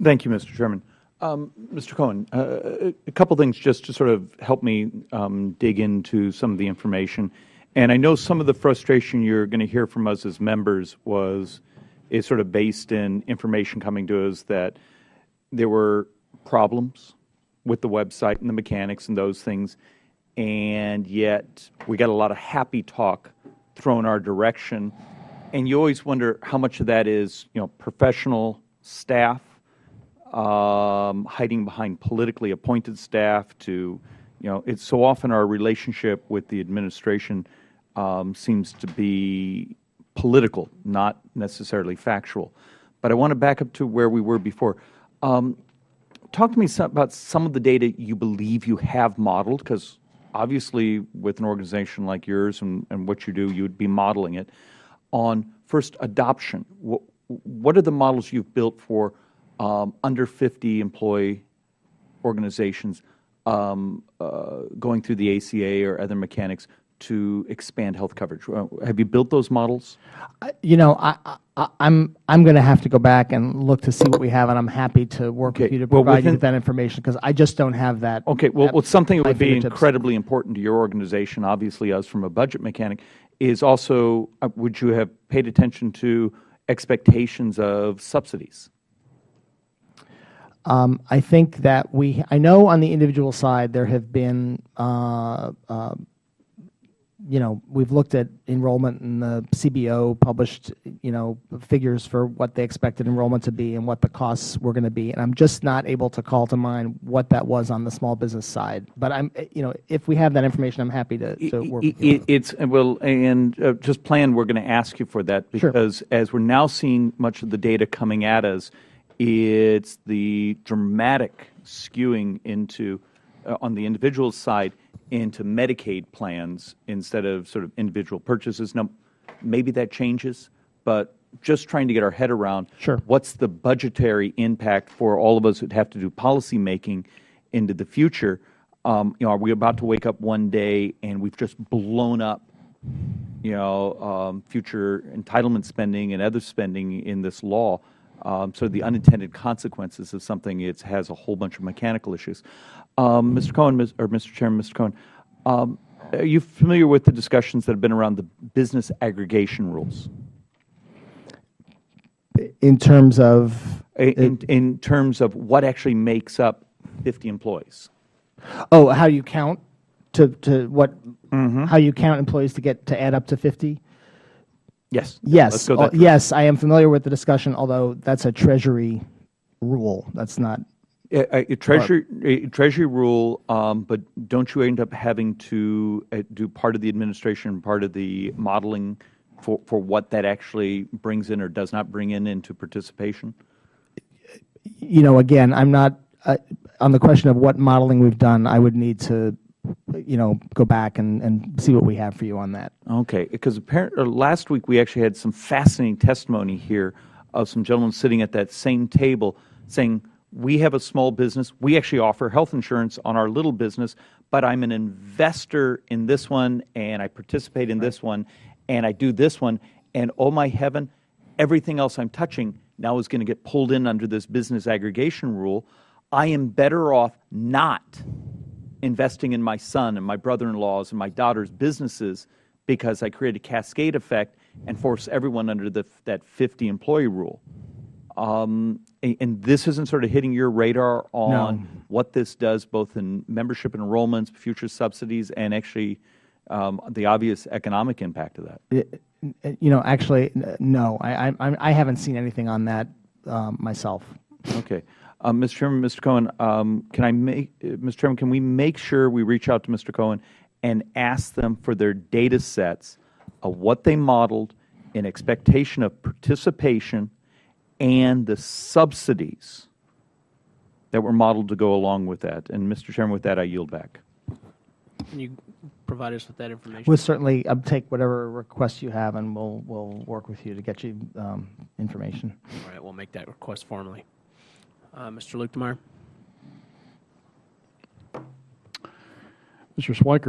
Thank you, Mr. Chairman. Mr. Cohen, a couple things just to sort of help me dig into some of the information. And I know some of the frustration you're going to hear from us as members is sort of based in information coming to us that there were problems with the website and the mechanics and those things, and yet we got a lot of happy talk thrown our direction. And you always wonder how much of that is, professional staff hiding behind politically appointed staff to, it's so often our relationship with the administration seems to be political, not necessarily factual. But I want to back up to where we were before. Talk to me about some of the data you believe you have modeled, because obviously with an organization like yours and what you do, you would be modeling it on first adoption. What are the models you've built for under 50 employee organizations going through the ACA or other mechanics to expand health coverage? Have you built those models? I'm going to have to go back and look to see what we have, and I'm happy to work with you to provide you with that information, because I just don't have that. Okay. Well, something that would be incredibly important to your organization, obviously us from a budget mechanic, is also would you have paid attention to expectations of subsidies? I think that I know on the individual side there have been, we've looked at enrollment, and the CBO published, figures for what they expected enrollment to be and what the costs were going to be. And I'm just not able to call to mind what that was on the small business side. But if we have that information, I'm happy to work with you. Just plan, we're going to ask you for that, because as we're now seeing much of the data coming at us, it's the dramatic skewing into, on the individual side, into Medicaid plans instead of sort of individual purchases. Now, maybe that changes, but just trying to get our head around what's the budgetary impact for all of us who'd have to do policy making into the future. Are we about to wake up one day and we've just blown up, future entitlement spending and other spending in this law? So the unintended consequences of something has a whole bunch of mechanical issues. Mr. Cohen, or Mr. Chairman, Mr. Cohen, are you familiar with the discussions that have been around the business aggregation rules? In terms of? In terms of what actually makes up 50 employees. Oh, how you count to what? How you count employees to add up to 50? Yes. Yes. Let's go that yes, I am familiar with the discussion, although that's a Treasury rule. That's not a Treasury rule. But don't you end up having to do part of the administration, part of the modeling for what that actually brings in or does not bring into participation? Again, I'm not on the question of what modeling we've done. I would need to go back and see what we have for you on that. Okay, because last week we actually had some fascinating testimony here of some gentlemen sitting at that same table saying, we have a small business, we actually offer health insurance on our little business, but I'm an investor in this one, and I participate in this one, and I do this one, and oh my heaven, everything else I'm touching now is going to get pulled in under this business aggregation rule. I am better off not investing in my son and my brother-in-law's and my daughter's businesses because I create a cascade effect and force everyone under that 50-employee rule. And this isn't sort of hitting your radar on what this does both in membership enrollments, future subsidies, and actually the obvious economic impact of that? Actually, no. I haven't seen anything on that myself. Okay. Mr. Chairman, Mr. Cohen, Mr. Chairman, can we make sure we reach out to Mr. Cohen and ask them for their data sets of what they modeled in expectation of participation and the subsidies that were modeled to go along with that? And Mr. Chairman, with that, I yield back. Can you provide us with that information? We'll certainly take whatever requests you have, and we'll work with you to get you information. All right, we'll make that request formally. Mr. Lukemeyer. Mr. Schweikert.